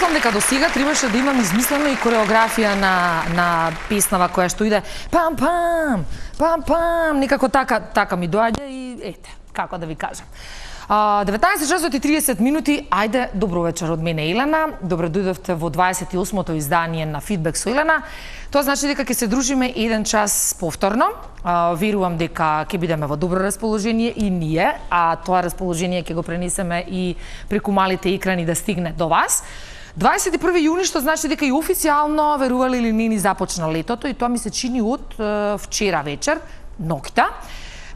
мислам дека до сега требаше да имам измислено и кореографија на песнава која што иде пам пам пам пам, некако така ми доаѓа и ете, како да ви кажам. 19 часот и 30 минути, ајде, добро вечер од мене Елена. Добро дојдовте во 28-то издание на Фидбек со Елена. Тоа значи дека ќе се дружиме еден час повторно. Верувам дека ќе бидеме во добро расположение и ние, а тоа расположение ќе го пренесеме и преку малите екрани да стигне до вас. 21 јуни, што значи дека и официјално, верували или не, ни започна летото и тоа ми се чини од вчера вечер, ноќта.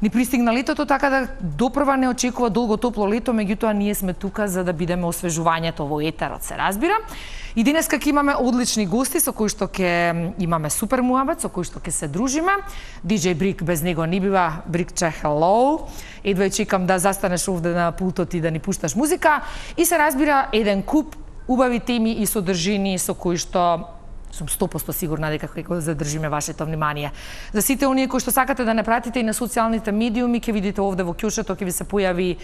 Ни пристигна летото, така да допрва не очекува долго топло лето, меѓутоа ние сме тука за да бидеме освежувањето во етерот, се разбира. И денеска ќе имаме одлични гости со кои што ќе имаме супер муабет, со кои што ќе се дружиме. DJ Брик, без него не бива. Брикче, hello. Едва чекам да застанеш овде на пултот и да ни пушташ музика. И се разбира еден куп убави теми и содржини со кои што сум 100% сигурна дека ќе го задржиме вашето внимание. За сите оние кои што сакате да не пратите и на социјалните медиуми, ќе видите овде во ќошето ќе ви се појави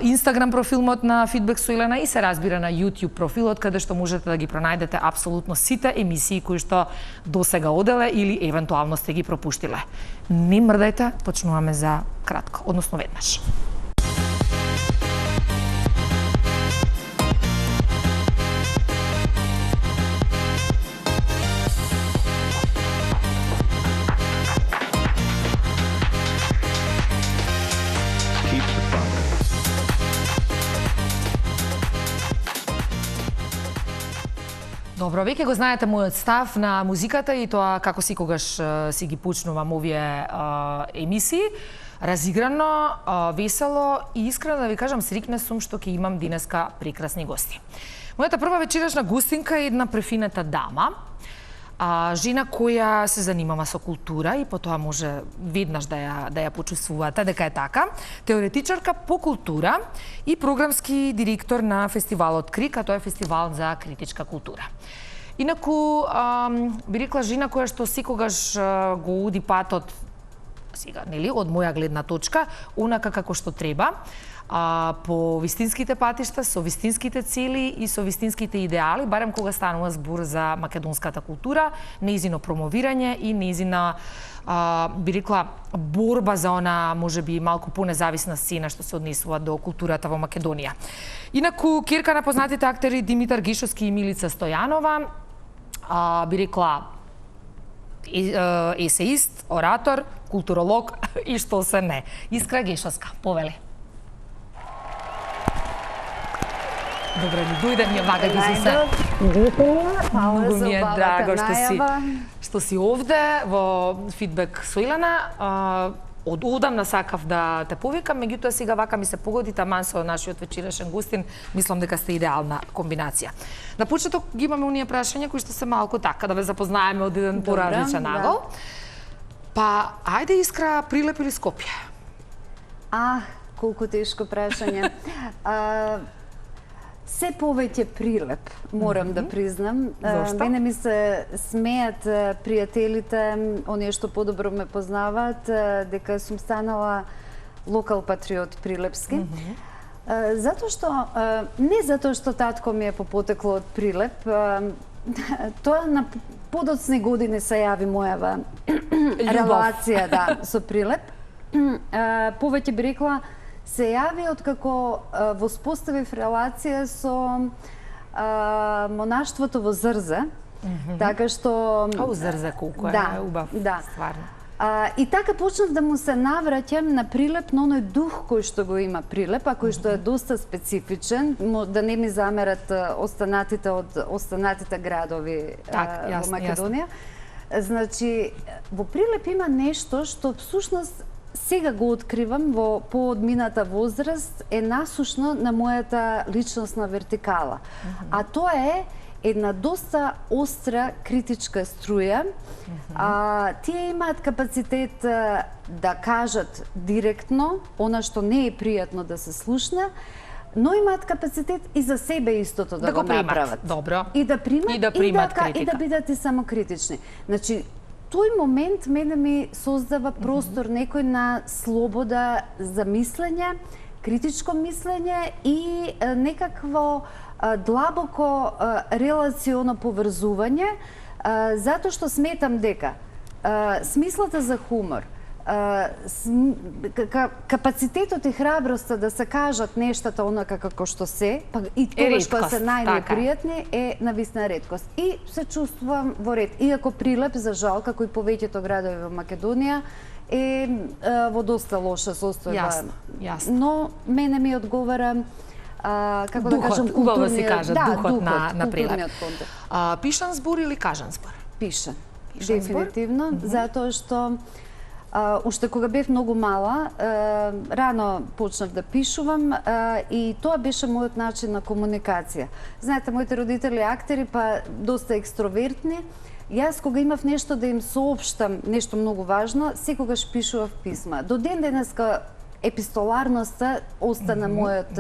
Инстаграм профилот на Фидбек со Елена и се разбира на YouTube профилот, каде што можете да ги пронајдете апсолутно сите емисии кои што досега оделе или евентуално сте ги пропуштиле. Не мрдајте, почнуваме за кратко, односно веднаш. Добро, веќе го знаете мојот став на музиката и тоа како секогаш си ги почнувам овие емисии. Разиграно, весело и искрено да ви кажам, срикна сум што ќе имам денеска прекрасни гости. Мојата прва вечерашна гостинка е една префината дама, жена која се занимава со култура и потоа може веднаш да ја почувствувате дека е така. Теоретичарка по култура и програмски директор на фестивалот КРИК, а тоа е фестивал за критичка култура. Инаку, би рекла жена која што секогаш го уди патот, сега, нели, од моја гледна точка, онака како што треба, по вистинските патишта, со вистинските цели и со вистинските идеали, барем кога станува збор за македонската култура, нејзино промовирање и нејзина, би рекла, борба за она, можеби, малку понезависна сцена што се однесува до културата во Македонија. Инаку, керка на познатите актери Димитар Гешовски и Милица Стојанова, би рекла, есеист, оратор, културолог и што се не. Искра Гешовска, повели. Добре, ни дојде, ние вага ги се. Многу ми е драго што си овде во Фидбек со Елена. Од одамна сакав да те повикам, меѓутоа сега вака ми се погоди, таман со нашиот вечерашен гостин, мислам дека сте идеална комбинација. На почеток ги имаме оние прашања кои што се малку така, да ве запознаеме од еден поразличен агол. Па, ајде Искра, Прилеп или Скопје? Колку тешко прашање. Се повеќе Прилеп, морам да признам. Зошто? Мене ми се смеат пријателите, оние што подобро ме познаваат, дека сум станала локал патриот прилепски. Затоа што, не затоа што татко ми е по потекло од Прилеп, тоа на подоцни години се јави мојава релација со Прилеп. Повеќе би рекла, се јави откако воспоставив релација со монаштвото во Зрзе, така што... Зрзе колку е убав, стварно. И така почнав да му се навраќам на Прилеп, на оној дух кој што го има Прилеп, а кој што е доста специфичен, да не ми замерат останатите од останатите градови во Македонија. Значи, во Прилеп има нешто што всушност сега го откривам во поодмината возраст, е насушно на мојата личностна вертикала. А тоа е една доста остра критичка струја. Тие имаат капацитет да кажат директно она што не е пријатно да се слушне, но имаат капацитет и за себе истото да го направат. Добро. И да примат критика. И да бидат и самокритични. Значи, тој момент мене ми создава простор некој на слобода за мислење, критичко мислење и некакво длабоко релационо поврзување, затоа што сметам дека смислата за хумор, капацитетот и храброста да се кажат нештата онака како што се, па и тогаш кога се најнепријатни, е навистина реткост. И се чувствувам во ред. Иако Прилеп, за жал, како и повеќето градови во Македонија, е во доста лоша состојба. Јасно. Но мене ми одговара како да кажам, убаво се кажа, духот на Прилеп. Пишан збор или кажан збор? Пишан. Дефинитивно, затоа што уште кога бев многу мала, рано почнав да пишувам и тоа беше мојот начин на комуникација. Знаете, моите родители актери, па доста екстровертни. Јас кога имав нешто да им соопштам, нешто многу важно, секогаш пишував писма. До ден денеска епистоларноста остана мојот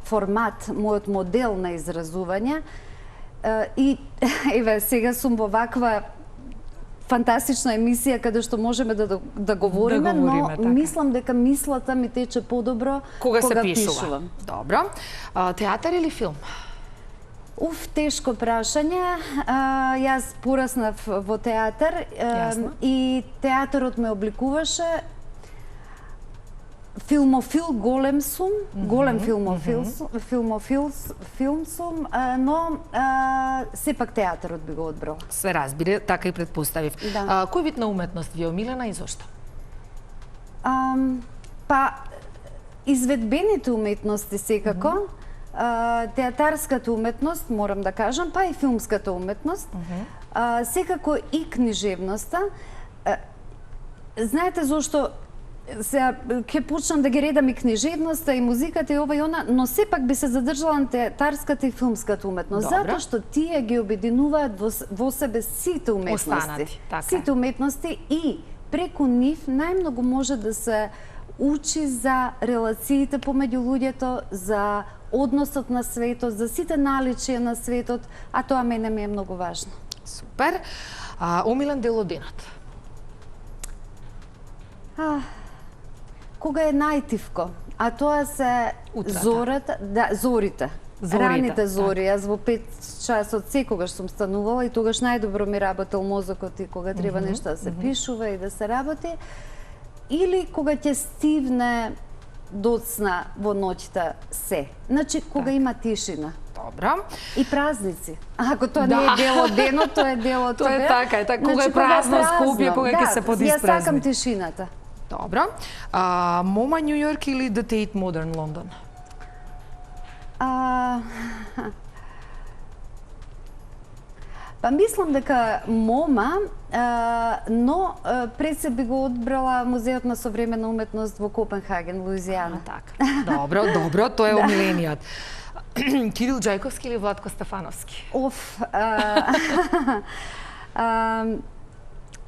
формат, мојот модел на изразување. И еве сега сум во ваква фантастична емисија каде што можеме да говориме, но мислам дека мислата ми тече подобро кога се пишува. Добро. Театар или филм? Тешко прашање. Јас пораснав во театар и театарот ме обликуваше. Филмофил голем сум, голем филм сум, но сепак театарот би го одбрала. Се разбира, така и предпоставив. Кој вид на уметност ви е омилена и зошто? Па, изведбените уметности секако, театарската уметност, морам да кажам, па и филмската уметност, секако и книжевноста. Знаете зошто сега ќе почнам да ги редам и книжевноста, и музиката, и ова и она, но сепак би се задржала на театарската и филмската уметност, затоа што тие ги обединуваат во себе сите уметности. Сите уметности и преку нив најмногу може да се учи за релациите помеѓу луѓето, за односот на светот, за сите наличија на светот, а тоа мене ми е многу важно. Супер. Омилен дел од денот? Кога е најтивко, а тоа се зорите. Раните зори. Јас во 5 часот секогаш сум станувала и тогаш најдобро ми работел мозокот и кога треба нешто да се пишува и да се работи. Или кога ќе стивне доцна во ноќта се. Значи, кога има тишина. Добро. И празници. Ако тоа не е дел од денот, тоа е дел од тоа е така, кога е празно Скопје, кога ќе се подиспразни. Јас сакам тишината. Добро. Мома Нью Йорк или The Tate Modern London? Па мислам дека Мома, но пред се би го одбрала Музеот на современа уметност во Копенхаген, Луизијана. Така. Добро, тоа е омилениот. Кирил Џајковски или Владко Стефановски?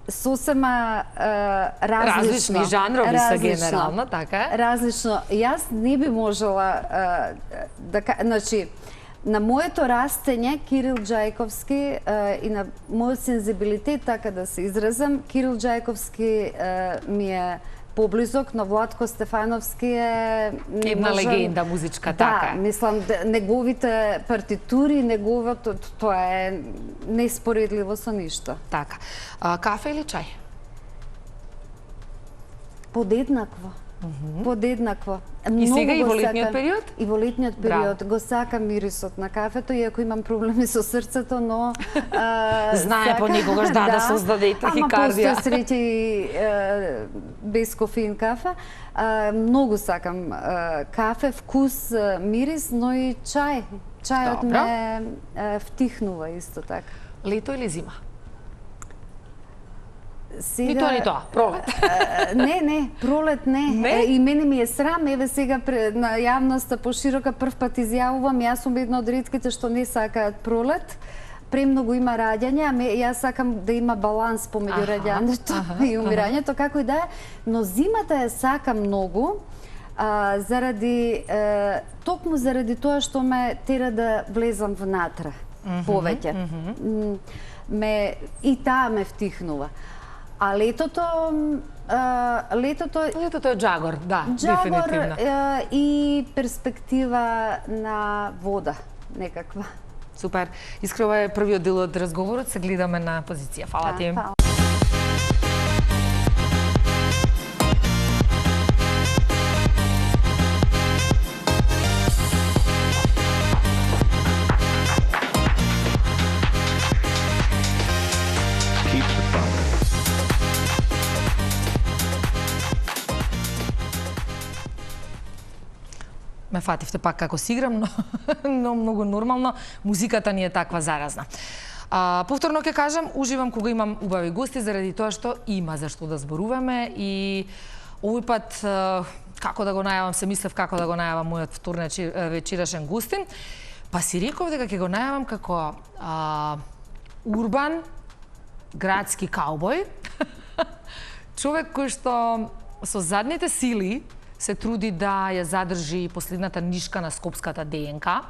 Сосема различно. Различни жанрови се генерално, така е? Различно. Јас не би можела значи, на моето растење, Кирил Џајковски и на мојот сензибилитет, така да се изразам, Кирил Џајковски ми е поблизок, но Владко Стефановски е... Една легенда музичка, така е. Да, мислам, неговите партитури, неговото, тоа е неспоредливо со ништо. Така. Кафе или чај? Подеднакво. Подеднакво. И сега и во летниот период? И во летниот период. Го сакам мирисот на кафето, иако имам проблеми со срцето, но... Знае понекогаш да создаде тахикардија. Ама постои среќа и без кофеин кафе. Многу сакам кафе, вкус, мирис, но и чај. Чајот ме втихнува исто така. Лето или зима? Сега... Ни тоа, пролет. Не, пролет не. И мене ми е срам, еве сега на јавноста поширока прв пат изјавувам, јас сум една од ретките што не сакаат пролет. Премногу има раѓање, а јас сакам да има баланс помеѓу раѓањето и умирањето, како и да е, но зимата ја сакам многу, токму заради тоа што ме тера да влезам внатре повеќе. И таа ме втихнува. А летото Летото е џагор, да, Џагор дефинитивно. И перспектива на вода некаква. Супер. Искрено ова е првиот дел од разговорот, се гледаме на позиција. Фала ти. Ме фативте пак како си играм, но многу нормално. Музиката ни е таква заразна. Повторно ќе кажам, уживам кога имам убави гости, заради тоа што има зашто да зборуваме и овој пат, како да го најавам, се мислев како да го најавам мојот вечерашен гостин, па си реков дека ќе го најавам како урбан, градски каубој, човек кој што со задните сили се труди да ја задржи последната нишка на скопската ДНК.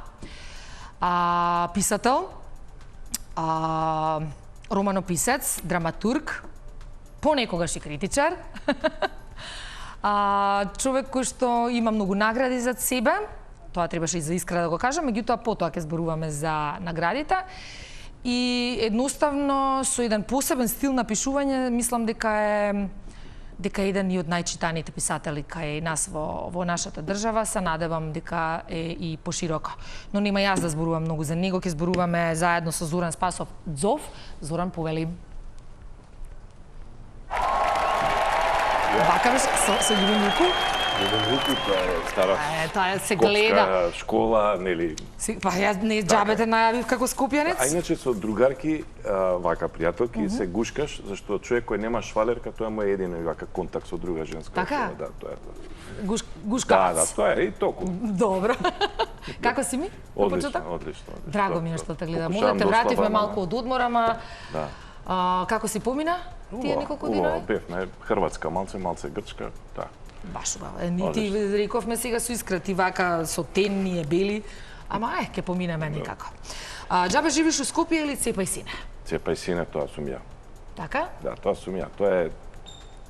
Писател, романописец, драматург, понекогаш и критичар. Човек кој што има многу награди зад себе, тоа требаше и за искра да го кажам, меѓутоа потоа ќе зборуваме за наградите. И едноставно со еден посебен стил на пишување, мислам дека е еден и од најчитаните писатели кај нас во нашата држава, се надевам дека е и пошироко. Но нема јас да зборувам многу за него, ќе зборуваме заедно со Зоран Спасов Дзов. Зоран, повели. Бакаваш со Љубен Вуку? Љубен Вуку, тоа е стара тоа се гледа. Школа, нели? Па јас не џабе те најавив како скопјанец. А иначе со другарки, вака пријателки, се гушкаш, зашто човек кој нема швалерка, тоа му е едина вака контакт со друга женска. Така? Да, тоа е. Гушкавац. Да, тоа е и толку. Добро. Како си ми? Одлично. Драго ми е што те гледам. Може те вративме малку од одмор, ама да. Како си помина? Тие неколку денови? Бевме Хрватска, малце Грчка, да. Баш убаво. Ти рековме сега со искрати вака со тенни е бели, ама ќе поминеме некако. Џабе живиш у Скопје или Цепај сине? Цепај сине, тоа сум ја. Така? Да, тоа сум ја. Тоа е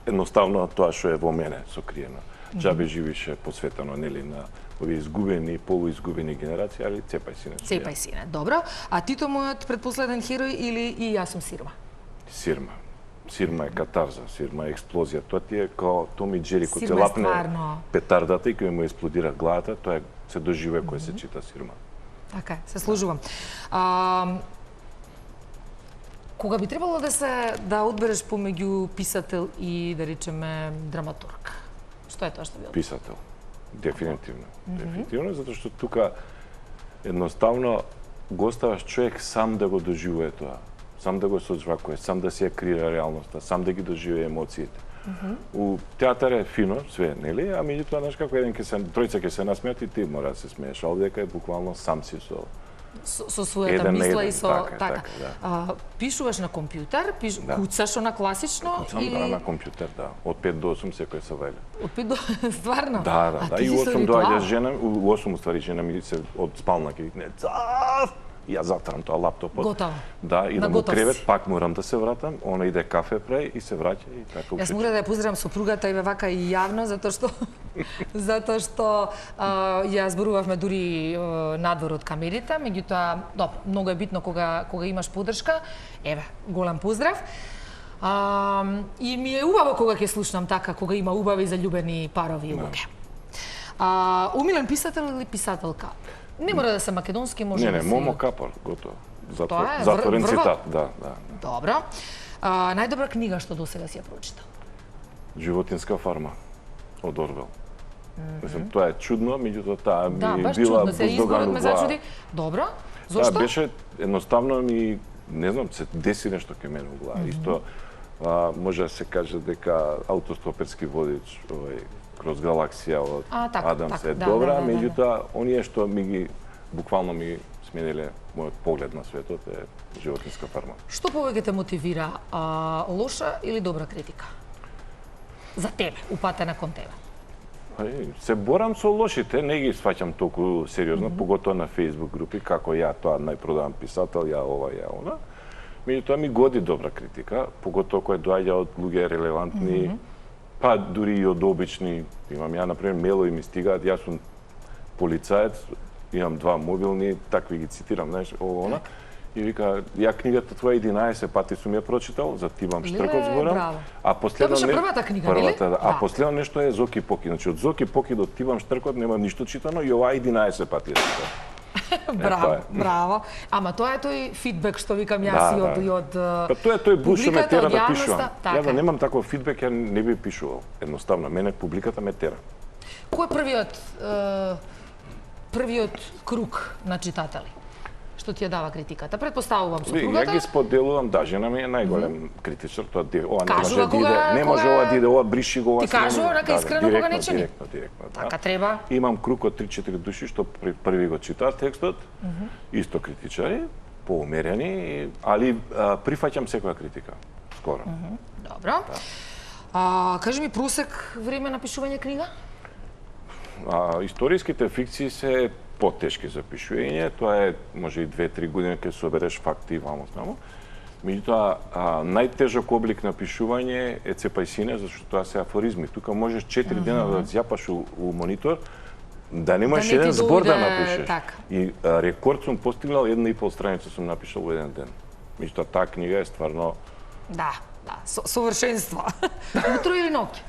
едноставно тоа што е во мене сокриено. Џабе живише посветено нели на овие изгубени, полуизгубени генерации, али Цепај сине. Цепај сине, добро. А Тито мојот предпоследен херој или и јас сум Сирма? Сирма. Сирма е катарза, сирма е експлозија. Тоа ти е као Том и Џери, кој се лапне петардата и кој му експлодира главата, тоа се доживее кој се чита Сирма. Така, се служувам. Кога би требало да одбереш помеѓу писател и, да речеме, драматург? Што е тоа што би одбереш? Писател. Дефинитивно. Дефинитивно, затоа што тука едноставно го оставаш човек сам да го доживее тоа. Сам да го созвакува, сам да си ја креира реалноста, сам да ги доживее емоциите. У театар е фино, све, нели? А меѓутоа, знаеш како тројца ќе се насмеат и ти мора да се смееш, а овде е буквално сам си со својата мисла и со така. Пишуваш на компјутер, куцаш на класично или на компјутер, да. Од 5 до 8 секој се вајле. Од 5 до стварно? Да. И у 8 доаѓа жена, у 8 уствари жена ми се од спална ќе викне ја затварам тоа лаптопот. Готово. Да, идам во кревет, пак морам да се вратам, она иде кафе прави и се враќа и така учи. Јас мора да ја поздравам сопругата и вака и јавно, затоа што ја зборувавме дури надвор од камерите, меѓутоа, добро, многу е битно кога имаш поддршка. Еве, голем поздрав. И ми е убаво кога ќе слушнам така, кога има убави заљубени парови луѓе. Умилен писател или писателка? Не мора да се македонски, може да се... Не, Момо Капор, готово. Затворен цитат, да. Добро. Најдобра книга што досега си ја прочитал? Животинска фарма, од Орвел. Мислам, тоа е чудно, меѓутоа таа ми била чудно, се изборот ме зачуди. Добро. Зошто? Да, беше едноставно ми, не знам, се деси нешто кај мене во глава. Исто може да се каже дека аутостоперски водич, Кроз галаксија од Адамс е добра, меѓутоа, оние што буквално ми смениле мојот поглед на светот е Животинска фарма. Што повеќе те мотивира, лоша или добра критика? За тебе, упатена кон тебе? Се борам со лошите, не ги сваќам толку сериозно, поготоа на Facebook групи, како ја тоа најпродаван писател, ја ова, ја она. Меѓутоа ми годи добра критика, поготоа која доаѓа од луѓе релевантни, Па дури и од обични, имам ја, например, мелови ми стигаат, јас сум полицаец, имам 2 мобилни, такви ги цитирам, знаеш, она. И вика, ја книгата твоја 11 пати сум ја прочитал, за Тивам Штркот зборам. А последно тоа беше првата книга, нели? Да. А последно нешто е Зоки Поки. Значи од Зоки Поки до Тивам Штркот нема ништо читано и ова 11 пати ја читам. Браво, браво. Ама тоа е тој фидбек што викам јас и од Па тоа е тој буш што ме тера да пишувам. Ја да немам таков фидбек, ја не би пишувал. Едноставно, мене публиката ме тера. Кој е првиот круг на читатели што ти ја дава критиката? Предпоставувам сопругата. Ја ги споделувам, да, жена ми е најголем критичар, тоа ова не може ова да иде, ова бриши го, ова. Ти кажува рака искрено кога не чини. Директно, да. Така треба. Имам круг од 3-4 души што први го читаат текстот, исто критичари, поумерени, али прифаќам секоја критика, скоро. Добро. Кажи ми просек време на пишување книга? Историските фикции се потешки за пишување, тоа е може и 2-3 години кога собереш факти и вамо-тамо. Меѓутоа, најтежок облик на пишување е цепајсине, зашто тоа се афоризми. Тука можеш 4 дена да зјапаш у монитор, да немаш еден збор да напишеш. И рекорд сум постигнал, 1,5 страница сум напишал во еден ден. Меѓутоа, таа книга е стварно... Да, совршенство. Утро или ноќе?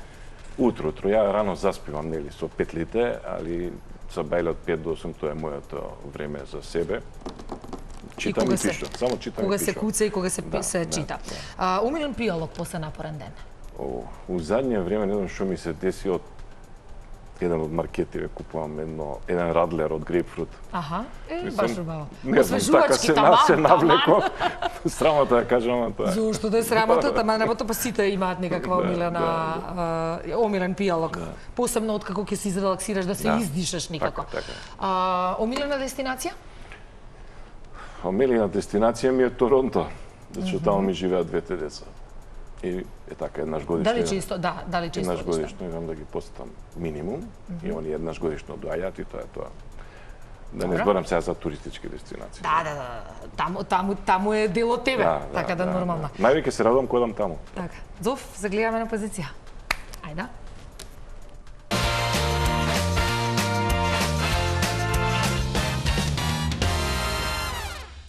Утро. Ја рано заспивам, нели, со петлите, али за бајле од 5 до 8, тоа е моето време за себе. Читам и пишам. Само читам и пишам. Кога се куца и кога се чита. Умилен пијалок после напорен ден? У задње време, не знам што ми се деси од еден од маркетите, купувам еден радлер од грейпфрут. Аха, баш убаво. Не знам, така се навлеков. Срамота да кажам тоа. Зошто да е срамота, тама работа па сите имаат некаква омилен пијалок. Посебно откако ќе се изрелаксираш, да се издишаш некако. Омилена дестинација? Омилена дестинација ми е Торонто, зашто таму ми живеат 2 деца. И е така, еднаш годишно. Дали често, да, дали често. Еднаш годишно идам да ги посетам минимум, и они еднаш годишно доаѓаат и тоа е тоа. Да не зборам сега за туристички дестинации. Да. Таму е дел од тебе, така да нормално. Највеќе се радувам кога одам таму. Така. Зов, загледаме на позиција. Ајде.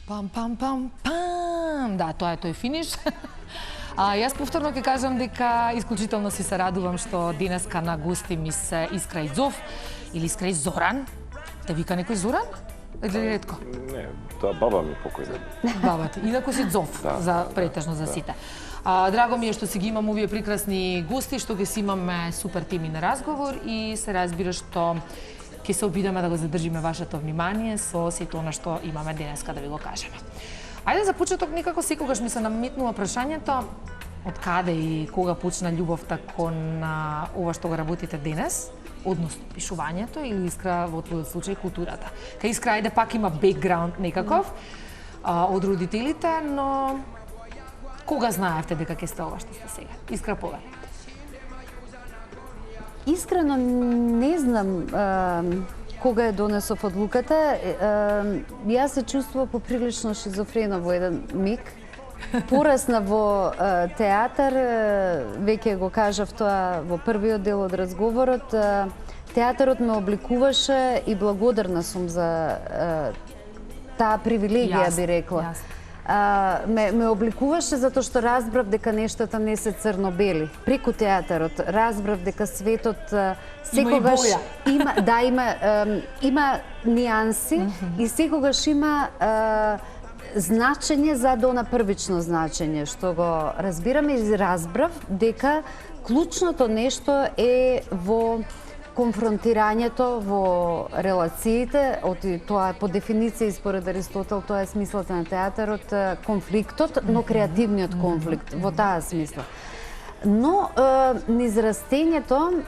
Пам. Да, тоа е тој финиш. Јас повторно ќе кажам дека исклучително си се радувам што денеска на гости ми се Искра и Зов или Искра и Зоран. Те вика некој Зоран? Или ретко? Не, тоа баба ми покојна. Бабата. Инаку си Зов, претежно за сите. Драго ми е што си ги имам овие прекрасни гости, што ги си имаме супер теми на разговор и се разбира што ќе се обидеме да го задржиме вашето внимание со сето она што имаме денеска да ви го кажеме. Ајде за почеток некако секогаш ми се наметнува прашањето од каде и кога почна љубовта кон ова што го работите денес, односно пишувањето или Искра во твојот случај културата. Кај Искра ајде пак има бекграунд некаков од родителите, но кога знаевте дека ќе сте ова што сте сега? Искра повели. Искрено не знам кога е донесов одлуката. Јас се чувствував поприлично шизофрена во еден миг. Порасна во театар, веќе го кажав тоа во првиот дел од разговорот. Театарот ме обликуваше и благодарна сум за таа привилегија, би рекла. Ме обликуваше затоа што разбрав дека нештата не се црно-бели. Преку театарот разбрав дека светот секогаш има нијанси и секогаш има значење за она првично значење, што го разбираме и разбрав дека клучното нешто е во конфронтирањето, во релациите, тоа по дефиниција и според Аристотел, тоа е смислата на театарот, конфликтот, но креативниот конфликт, во таа смисла. Но низ растењето,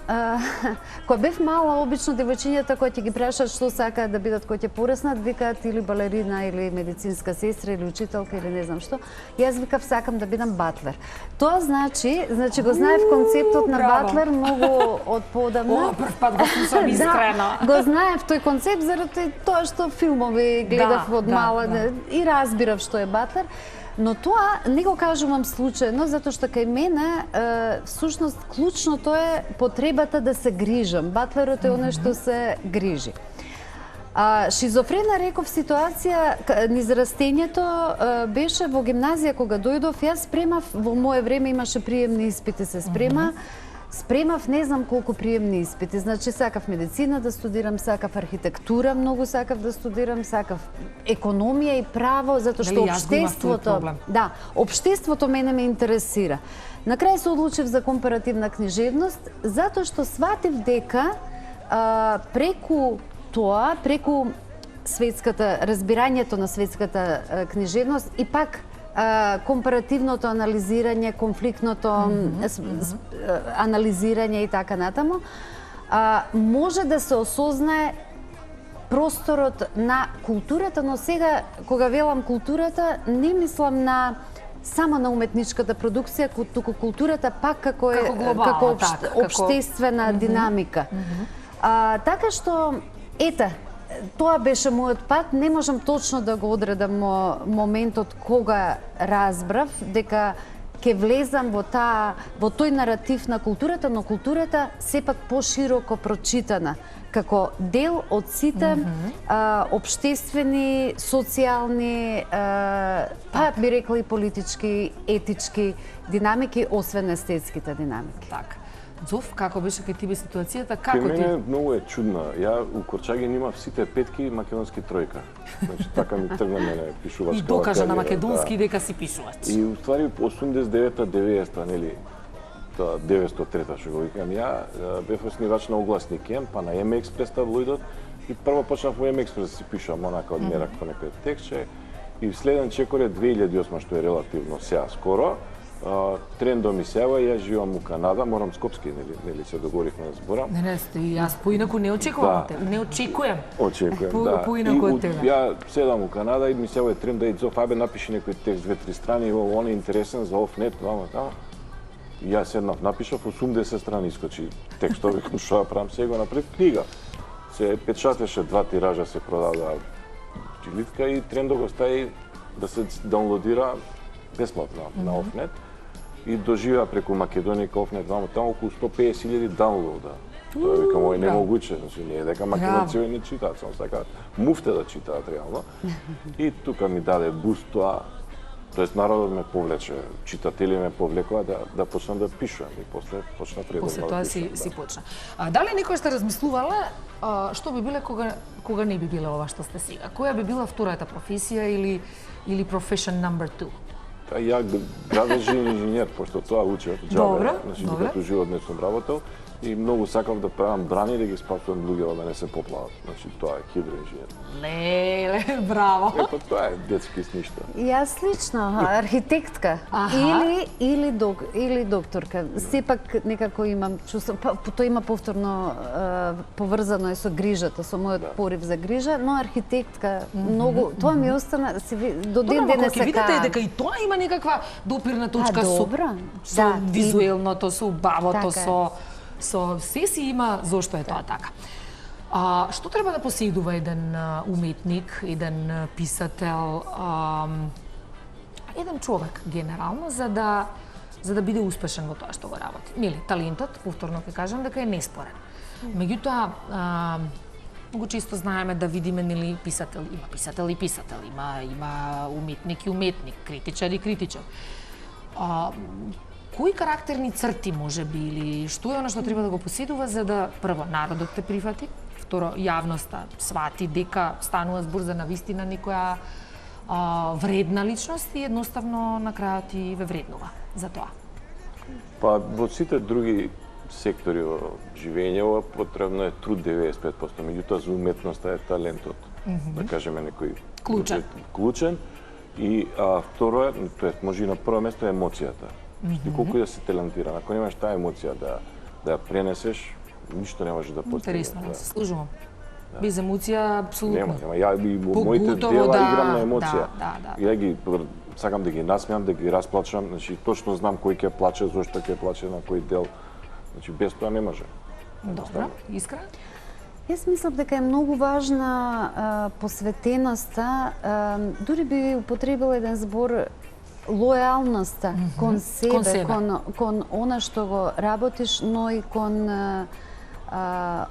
кога бев мала, обично девојчињата кои ќе ги прашаат што сакаат да бидат кога ќе пораснат, викаат или балерина, или медицинска сестра, или учителка, или не знам што. Јас викав сакам да бидам батлер. Тоа значи го знаев концептот на батлер многу од поодамна. Прв пат го слушам искрено. Го знаев тој концепт заради тоа што филмови гледав од мала и разбирав што е батлер. Но тоа не го кажувам случајно, затоа што кај мене всушност клучното е потребата да се грижам. Батлерот е оној што се грижи. Шизофрена, реков, ситуација низ растењето беше во гимназија кога дојдов. Јас спремав, во моје време имаше приемни испити, се спремав не знам колку приемни испити. Значи, сакав медицина да студирам, сакав архитектура, многу сакав да студирам, сакав економија и право, затоа што општеството, да, општеството мене ме интересира. На крај се одлучив за компаративна книжевност, затоа што сватив дека преку тоа, преку разбирањето на светската книжевност и пак компаративното анализирање, конфликтното анализирање и така натаму, може да се осознае просторот на културата, но сега, кога велам културата, не мислам само на уметничката продукција, туку културата пак како општествена динамика. Така што, ете, тоа беше мојот пат. Не можам точно да го одредам моментот кога разбрав дека ќе влезам во тој наратив на културата, но културата сепак пошироко прочитана како дел од сите општествени, социјални, па би рекла и политички, етички динамики, освен естетските динамики. Така. Зов, како беше кај тебе ситуацијата? Кај мене многу е чудна. Ја у Корчаги имав сите петки, македонски тројка. Значи, така ми тргна мене пишувачка. И докажа на македонски дека си пишувач. И уствари 89-та, 90-та, нели, 903-та што го викам ја, бев оснивач на огласник М, па на М-експрес таблоидот и прво почнав во М-експрес да си пишам онака од мерак по некој текстче и следен чекор е 2008 што е релативно сега скоро. Трендо ми сева, јас живам у Канада, морам скопски, нели се договоривме да зборам. Не, јас поинаку не очекувам те, не очекувам. Очекувам, да. Поинаку од тебе. Ја седам у Канада и ми сева тренд да идзов, абе напиши некој текст 2-3 страни, он е интересен за Офнет, тама. Јас седнав, напишав 80 страни искочи текстови, што ја правам сега, направив книга. Се печатеше 2 тиража, се продава жилитка и трендо го стави да се даунлодира бесплатно на Офнет. И доживеа преку Македонија, Офнет, таму околу 150.000 даунлода. Тоа викам, ој немогуче, значи не е дека македонци не читаат, само сакаат муфте да читаат реално. И тука ми даде буст тоа, тоест народот ме повлече, читатели ме повлекоа да почнам да пишувам и после почнав редовно да пишувам. После тоа си почна. Дали некој сте размислувала што би биле кога не би биле ова што сте сега? Која би била втората професија или profession number 2? Ја градежен инженер, пошто тоа учев џабе, значи докато живот не сум работел и многу сакав да правам брани да ги спасувам луѓето да не се поплават. Значи тоа е хидроинженер. Леле, браво. Ето тоа е детски сништа. Јас лично архитектка или докторка. Сепак некако имам чувство, тоа има повторно поврзано е со грижата, со мојот порив за грижа, но архитектка многу тоа ми остана до ден денес се видите дека и тоа има некаква допирна точка со визуелното, со убавото, со се си има зошто е тоа така. Што треба да поседува еден уметник, еден писател, еден човек генерално за да биде успешен во тоа што го работи? Нели, талентот, повторно ќе кажам дека е неспорен. Меѓутоа, многу често знаеме да видиме нели писател и писател, има уметник и уметник, критичар и критичар. Кои карактерни црти може би или што е она што треба да го поседува за да прво народот те прифати, второ јавноста свати дека станува збор за навистина некоја вредна личност и едноставно на крајот и ве вреднува за тоа? Па во сите други сектори во живење потребно е труд 95%, меѓутоа за уметноста е талентот. Да кажеме некој клучен и второ е, тоест може и на прво место е емоцијата. И колку да си талентиран, ако немаш таа емоција да ја пренесеш, ништо не може да постигнеш. Интересно, се служувам. Без емоција апсолутно. Нема, ја би во моите дела играм на емоција. Ја ги сакам да ги насмеам, да ги расплачам, значи точно знам кој ќе плаче, зошто ќе плаче на кој дел. Значи без тоа не може. Добро, Искра? Јас мислам дека е многу важна посветеноста, дури би употребила еден збор лојалноста кон Кон себе, себе. кон она што го работиш, но и кон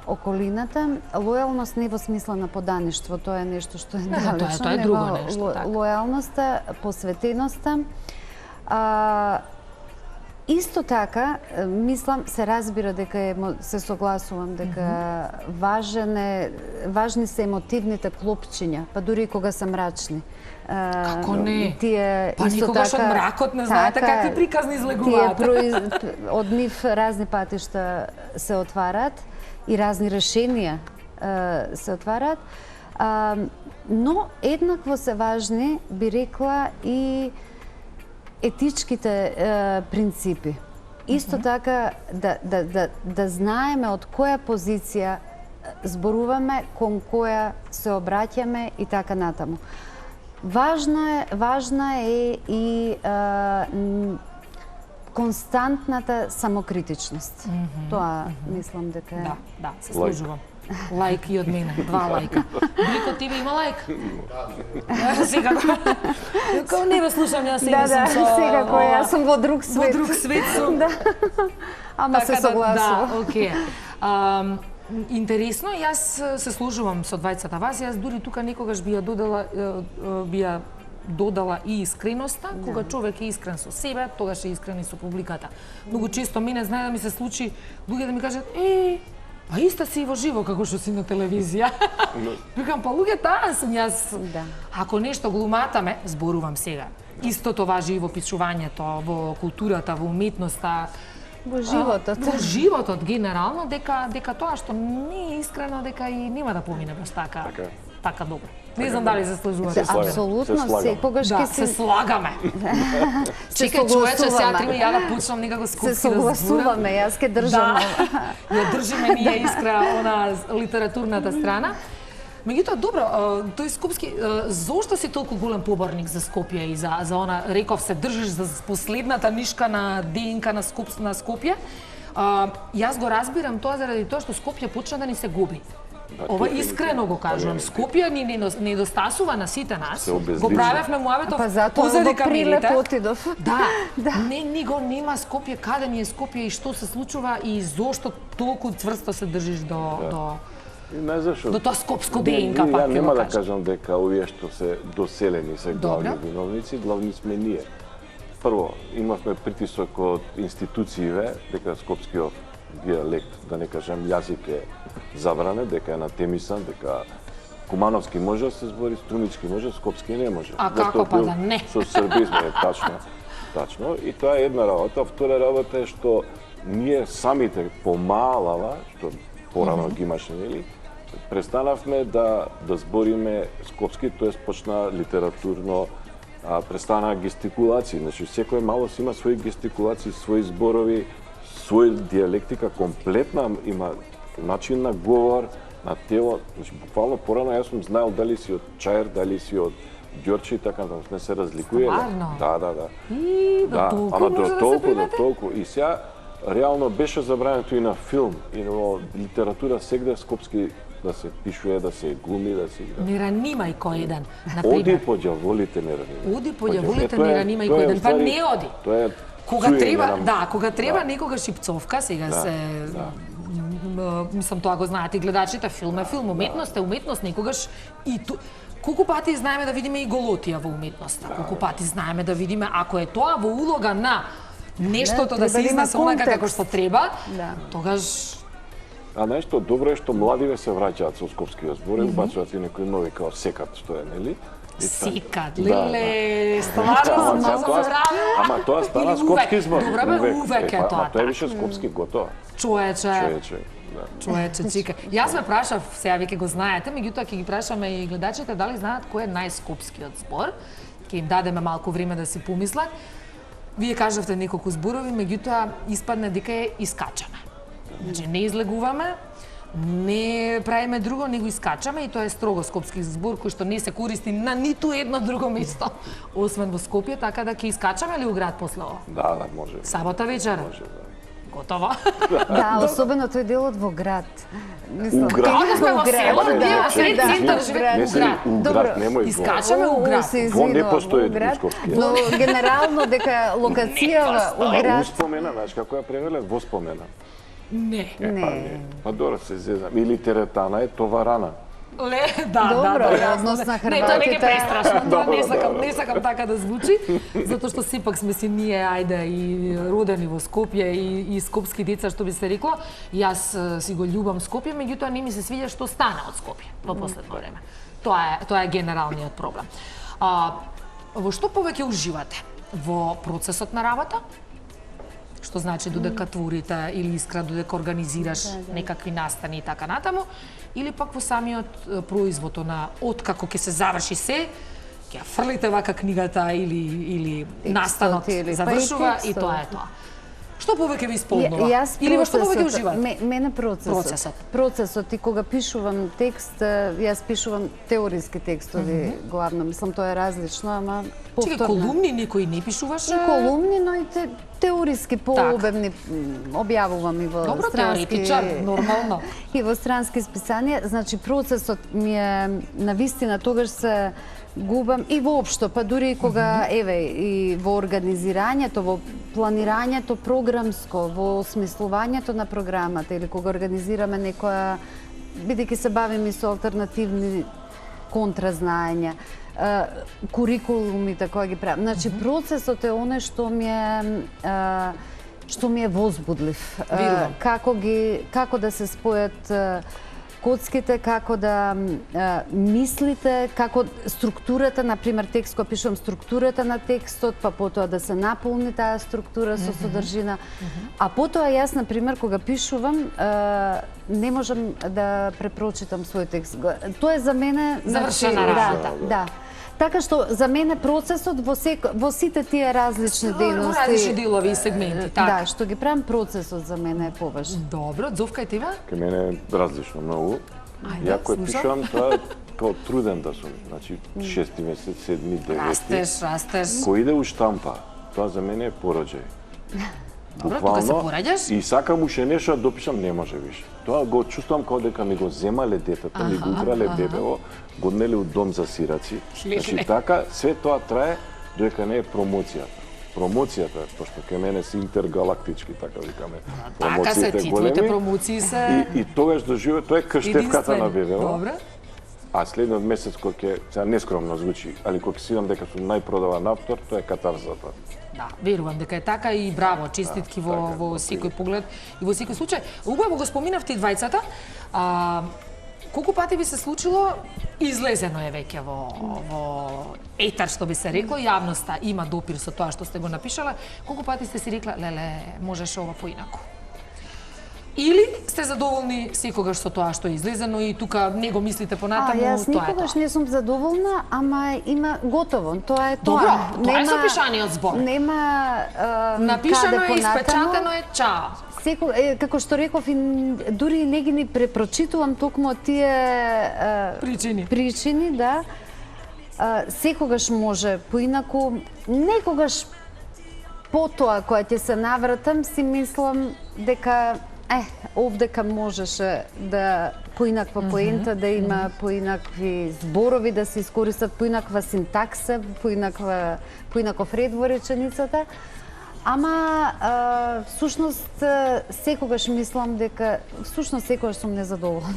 околината. Лојалност не во смисла на подаништво, тоа е нешто што е далечно. тоа е друго нешто, така. Лојалноста, посветеноста. Исто така, мислам, се разбира дека се согласувам дека важни се емотивните клопчиња, па дури и кога се мрачни. Како не? Тие Па исто никогаш од така- мракот не знаете така, какви приказни излегуваат. од нив разни патишта се отварат и разни решенија се отварат. Но еднакво се важни, би рекла, и етичките принципи. Исто така да знаеме од која позиција зборуваме, кон која се обраќаме и така натаму. Важна е и константната самокритичност. Тоа мислам дека е. Да, се служувам. Лајк и од мене, 2 лајка. Блико, тебе има лајк? Секако. Као не ме слушам, јас сега сум со... секако, јас сум во друг свет. Во друг свет сум. Ама се согласувам. Да, окей. Интересно, јас се служувам со двајцата вас, јас дури тука некогаш би ја додала и искреноста, кога човек е искрен со себе, тогаш е искрен и со публиката. Многу често мене знае да ми се случи луѓе да ми кажат: па иста си во живо како што си на телевизија. Викам, па луѓе, таа сум јас. Да. Ако нешто глуматаме, зборувам сега. Истото важи и во пишувањето, во културата, во уметноста, Во животот. Во животот генерално, дека тоа што не е искрено, дека и нема да помине баш така добро. Не знам дали се служувате. Апсолутно, секогаш да, ќе се се слагаме. Чекај, човече, сега треба ја да почнам некако скупски да зборам. се согласуваме, јас ќе држам. Ја држиме ние искра она литературната страна. Меѓутоа, добро, тој Скопски, зошто си толку голем поборник за Скопје и за она, реков се, држиш за последната нишка на ДНК на Скопје? Јас го разбирам тоа заради тоа што Скопје почна да ни се губи. Ова искрено го кажувам. Скопје ни недостасува на сите нас. Го правевме муабетов Па затоа позади во Прилеп камините. отидов. Да, не го нема Скопје, каде ни е Скопје и што се случува и зошто толку цврсто се држиш Не зашо. до тоа скопско ДНК, пак Ја ќе нема го да кажам. кажам дека овие што се доселени се главни виновници, главни сме ние. Прво, имавме притисок од институциите дека скопскиот диалект, да не кажам јазик е забранен, дека е натемисан, дека Кумановски може да се збори, Струмички може, Скопски не може. А како па да не? Со србизм е тачно. И тоа е една работа. Втора работа е што ние самите помалава, што порано ги имаше, нели, престанавме да збориме скопски, тоест почна литературно, престана гестикулации. Значи, секој мало си има своји гестикулации, своји зборови, своја диалектика, комплетна има начин на говор, на тело. Значи, буквално порано јас сум знаел дали си од Чаир, дали си од Ѓорче и така, не се разликува. Стварно? Да. И до толку ама може да се примете? до толку. И сега реално беше забрането и на филм, и на литература сегде скопски да се пишува, да се глуми, да се игра. Не ранимај кој еден, на Оди пример. по ѓаволите не ранимај. Оди по ѓаволите не ранимај кој еден, па не оди. Тоа е Кога цуење треба, на- кога треба некогаш и пцовка, сега се мислам тоа го знаат и гледачите, филм е филм, уметност е уметност, некогаш и колку пати знаеме да видиме и голотија во уметноста, колку пати знаеме да видиме ако е тоа во улога на нештото да се треба да има изнесе онака како контекст. што треба, Да. тогаш А нешто добро е што младиве се враќаат со скопскиот збор, убацуваат и некои нови као секат што е, нели? секат, Да, леле, стварно Ама сум тоа- забравила. Ама тоа стана Или скопски увек. збор. Добра бе, увек е Ама тоа. тоа е више скопски готово. Човече, Да. човече, чика. Јас ме прашав, сега веќе го знаете, меѓутоа ќе ги прашаме и гледачите дали знаат кој е најскопскиот збор. Ќе им дадеме малку време да си помислат. Вие кажавте неколку зборови, меѓутоа испадне дека е искачаме. Значи не излегуваме, не правиме друго, него искачаме и тоа е строго скопски збор кој што не се користи на ниту едно друго место, освен во Скопје, така да ќе искачаме ли у град после ова? Да, може. Сабота вечера. Може, да. Готово. Да, особено тој делот во град. Мислам, У град. Onda smo u selu, Ама ние во сред чекај, центар не живееме се у град, немој во. Искачаме у град. се Во не извинувам, постои у град, Московски. но генерално дека локацијава у А град. успомена, знаеш како ја превеле? Воспомена. Не. Не. Па добро се зезам. Или теретана е товарана. Ле, да, Добро, да, е јасно. однос на Не, тоа веќе Хрватите. престрашно, тоа Добро. не сакам така да звучи, затоа што сепак сме си ние, ајде, и родени во Скопје и скопски деца, што би се рекло. Јас си го љубам Скопје, меѓутоа не ми се свиѓа што стана од Скопје во последно време. Тоа е генералниот проблем. Во што повеќе уживате? Во процесот на работа? Што значи додека творите или искра додека организираш некакви настани и така натаму, или пак во самиот производ на откако ќе се заврши се, ќе ја фрлите вака книгата или настанот или па и завршува и текстот. тоа е тоа. Што повеќе ви исполнува? Јас Или во што повеќе процесот, уживате? Мене процесот. Процесот. Процесот и кога пишувам текст, јас пишувам теориски текстови главно. Мислам тоа е различно, ама Чекај, повторно. колумни некој не пишуваше? И колумни, но и теориски пообемни објавувам и во Добро, странски теоретичар, нормално. и во странски списанија. Значи процесот ми е навистина тогаш се губам и воопшто, па дури и кога еве и во организирањето, во планирањето програмско, во осмислувањето на програмата или кога организираме некоја, бидејќи се бавим и со алтернативни контразнаења, курикулумите кои ги правам. Значи процесот е оне што ми е возбудлив. Верувам. Како да се спојат коцките, како да мислите, како структурата, например, текст кој пишувам, структурата на текстот, па потоа да се наполни таа структура со содржина. А потоа јас, например, кога пишувам, не можам да препрочитам свој текст. Тоа е за мене... Завршена работа. Да. Така што за мене процесот во сите тие различни Во дејности... различни делови и сегменти, така. Да, што ги правам, процесот за мене е поважен. Добро, Зовка и тебе? Кај мене е различно многу. Ајде, Ја кој слушам. пишувам, тоа е као труден да сум. Значи, 6 месец, 7, 9. Растеш. Кој иде у штампа, тоа за мене е пороđај. Добро, тука се пораѓаш? И сакам уште нешто да допишам, не може више. Тоа го чувствувам како дека ми го земале детето, ми го украле бебево, го однеле у дом за сираци. Значи така, све тоа трае додека не е промоцијата. Промоцијата, пошто кај мене се интергалактички, така викаме. Така се титулите, промоции се... И тогаш доживува, тоа е крштевката на бебево. Добро. А следниот месец кога ќе, сега нескромно звучи, али кога ќе си идам дека сум најпродаван автор, тоа е катарзата. Да, верувам дека е така и браво, честитки во секој поглед и во секој случај. Убаво го споминавте и двајцата. Колку пати би се случило, излезено е веќе во етар, што би се рекло, јавноста има допир со тоа што сте го напишала, колку пати сте си рекла, леле, можеше ова поинаку? Или сте задоволни секогаш со тоа што е излезено и тука не го мислите понатаму, Јас тоа е никогаш тоа? не сум задоволна, ама има готово. Тоа е тоа. Добро, тоа е со пишаниот збор. Нема Напишано каде е, испечатено е, чао. Како што реков, дури не ги ни препрочитувам токму од тие причини, да. Секогаш може поинаку, некогаш потоа кога ќе се навратам, си мислам дека овдека можеше да поинаква поента, да има поинакви зборови, да се искористат поинаква синтакса, поинаков ред во реченицата. Ама, всушност, секогаш мислам дека... Всушност, секогаш сум незадоволна.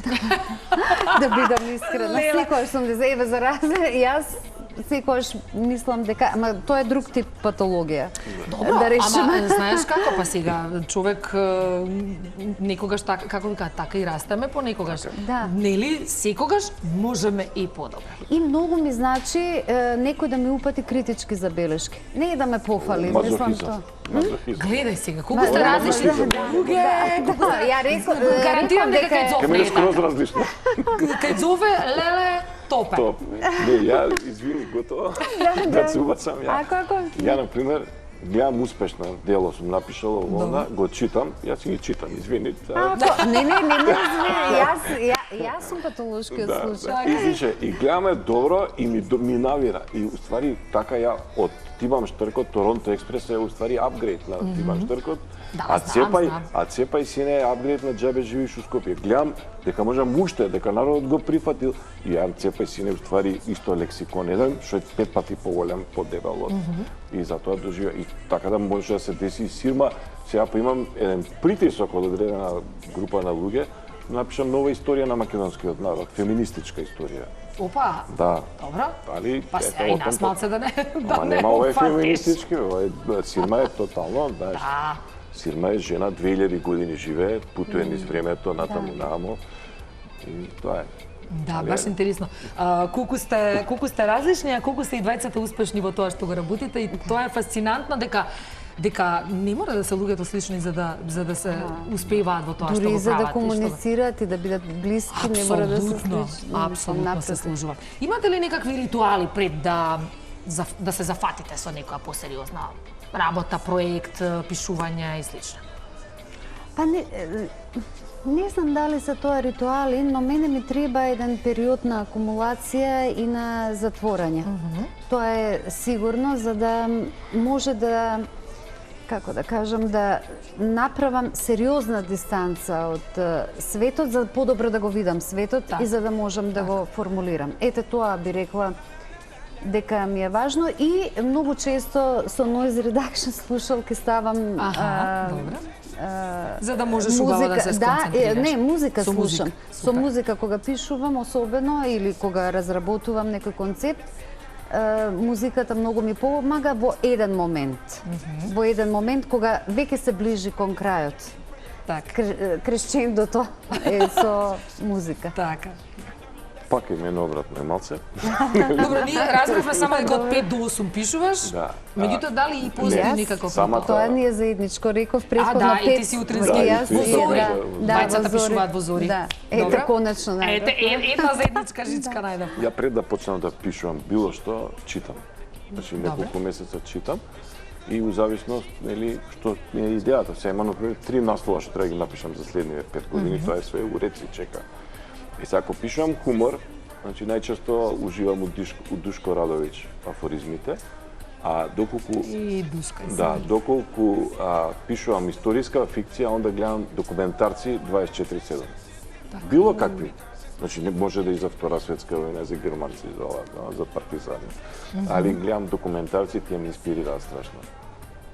Да бидам искрена. Секогаш сум незадоволна. Еве, за разлика, јас секогаш мислам дека... Ама, тоа е друг тип патологија. Добро, да решиме. ама знаеш како, па сега човек некогаш така, како вика, така и растеме понекогаш. Да. Нели, секогаш можеме и подобро. И многу ми значи некој да ми упати критички забелешки. Не е да ме пофали, мислам тоа. Мазохизм. Гледај сега, колку сте различни. Ја реков, Гарантирам дека кај Зов Кај не мене е скроз така. различно. Кај Зове, леле, топе. Топ. Не, ја, извини, готово. Да се убацам ја. А како? Ја, например, гледам успешно дело сум напишал овоа, го читам, јас си ги читам, извини. Не, јас сум патолошкиот случај. И више, и гледаме добро и ми навира. И уствари така ја од Тивам Штркот, Торонто Експрес е уствари апгрейд на Тивам Штркот, Да, а знам. Цепај сине е апгрейд на Џабе живиш у Скопје. Гледам дека можам уште, дека народот го прифатил и ја Цепај сине уствари исто лексикон еден, што е 5 пати поголем, подебел од и затоа доживеа и така да може да се деси и Сирма. Сега имам еден притисок од одредена група на луѓе, напишам нова историја на македонскиот народ, феминистичка историја. Опа. Да. Добро. Дали, Па се и нас малце да не Ама нема ова е феминистички, Сирма е тотално, знаеш. Да. Сирма е жена, 2000 години живее, путува низ времето, натаму намо. И тоа е. Да, баш интересно. Колку сте различни, а колку сте и двајцата успешни во тоа што го работите и тоа е фасцинантно дека не мора да се луѓето слични за да се успеваат во тоа што го Дури прават. за да комуницираат и да бидат блиски, не мора да се слични. Апсолутно се служува. Имате ли некакви ритуали пред да се зафатите со некоја посериозна работа, проект, пишување и слично? Па не знам дали се тоа ритуали, но мене ми треба еден период на акумулација и на затворање. Тоа е сигурно, за да може да, како да кажам, да направам сериозна дистанца од светот, за подобро да го видам светот и за да можам да го формулирам. Ете тоа би рекла дека ми е важно и многу често со noise reduction слушалки ставам добро. За да можеш убаво да се сконцентрираш. Не, музика Со слушам. музика. Со музика кога пишувам особено или кога разработувам некој концепт, музиката многу ми помага во еден момент. Во еден момент кога веќе се ближи кон крајот. Така. Крещендото е со музика. Така. Пак е мене обратно е малце. Добро, ние разбравме само дека од 5 до 8 пишуваш, Да. меѓутоа дали и постои некаков самата- Тоа ни е заедничко, реков претходно да, и 5. ти си утрински Да, и Јас ти и си во зори. Двајцата во зори. пишуваат во зори. Да, Добро. ете конечно Ете, најдов. една заедничка жичка најдов. Ја пред да почнам да пишувам било што, читам. Значи неколку месеца читам и у зависност, нели, што ми е идејата. Сега има например 3 наслова што треба да ги напишам за следниве 5 години, тоа е све уред си чека. И сега ако пишувам хумор, значи најчесто уживам у Душко Радовиќ афоризмите, а доколку И Душка. да, доколку пишувам историска фикција, онда гледам документарци 24/7. Било какви. Значи не може да и за Втора светска војна, за германци, за ова, за партизани. Али гледам документарци, тие ме инспирираат страшно.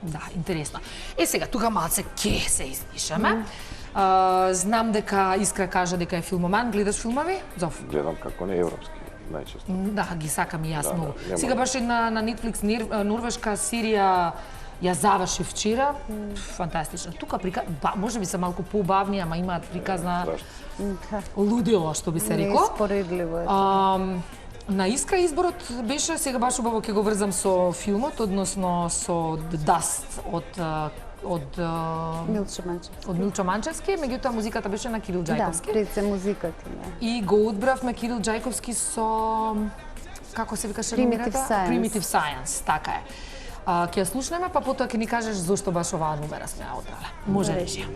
Да, интересно. Сега, тука малце ке се изнишаме. Знам дека Искра кажа дека е филмоман. Гледаш филмови? Зов. Гледам како не европски, најчесто. Да, ги сакам и јас многу. нема. Сега баш на Netflix норвешка серија ја заврши вчера. Фантастично. Тука може би се малку поубавни, ама имаат приказна лудило, што би се реко. Неспоредливо е. На Искра изборот беше, сега баш убаво ќе го врзам со филмот, односно со Dust од Милчо Манчевски, меѓутоа музиката беше на Кирил Да, Џајковски. пред се музиката. Да. И го одбравме Кирил Џајковски со, како се викаше Primitive номерата? Science. Primitive Science, така е. Ќе ја слушнеме, па потоа ќе ни кажеш зошто баш оваа номера сме ја одбрале. Може режија.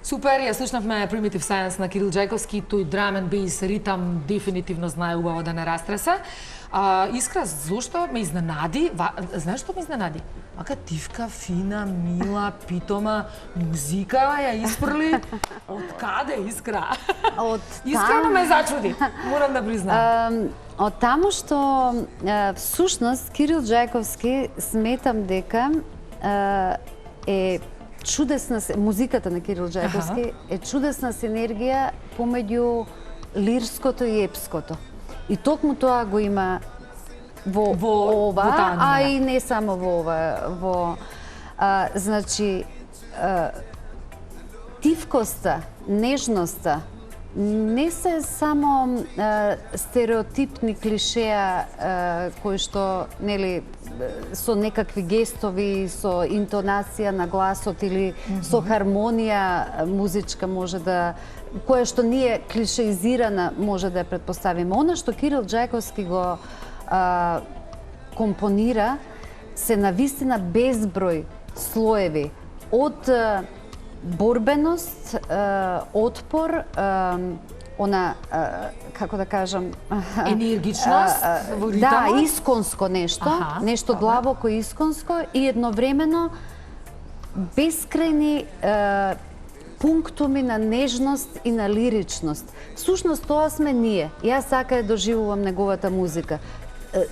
Супер, ја слушнавме Primitive Science на Кирил Џајковски, тој драм and бейс ритам дефинитивно знае убаво да не растреса. Искра, зошто ме изненади? Знаеш што ме изненади? Вака тивка, фина, мила, питома, музика ја испрли. Од каде, Искра? Искрено ме зачуди, морам да признам. Од таму што всушност Кирил Џајковски сметам дека е чудесна, музиката на Кирил Џајковски е чудесна синергија помеѓу лирското и епското. И токму тоа го има во ова, а и не само во ова. Значи, тивкоста, нежноста, не се само стереотипни клишеа кои што, нели, со некакви гестови, со интонација на гласот или со хармонија музичка може да, која што ние клишеизирана може да ја претпоставиме. Она што Кирил Џајковски го компонира се навистина безброј слоеви од борбеност, отпор, она, како да кажам... Енергичност во ритамот? Да, исконско нешто, нешто длабоко исконско и едновремено бескрајни пунктуми на нежност и на лиричност. Всушност тоа сме ние. Јас така ја доживувам неговата музика.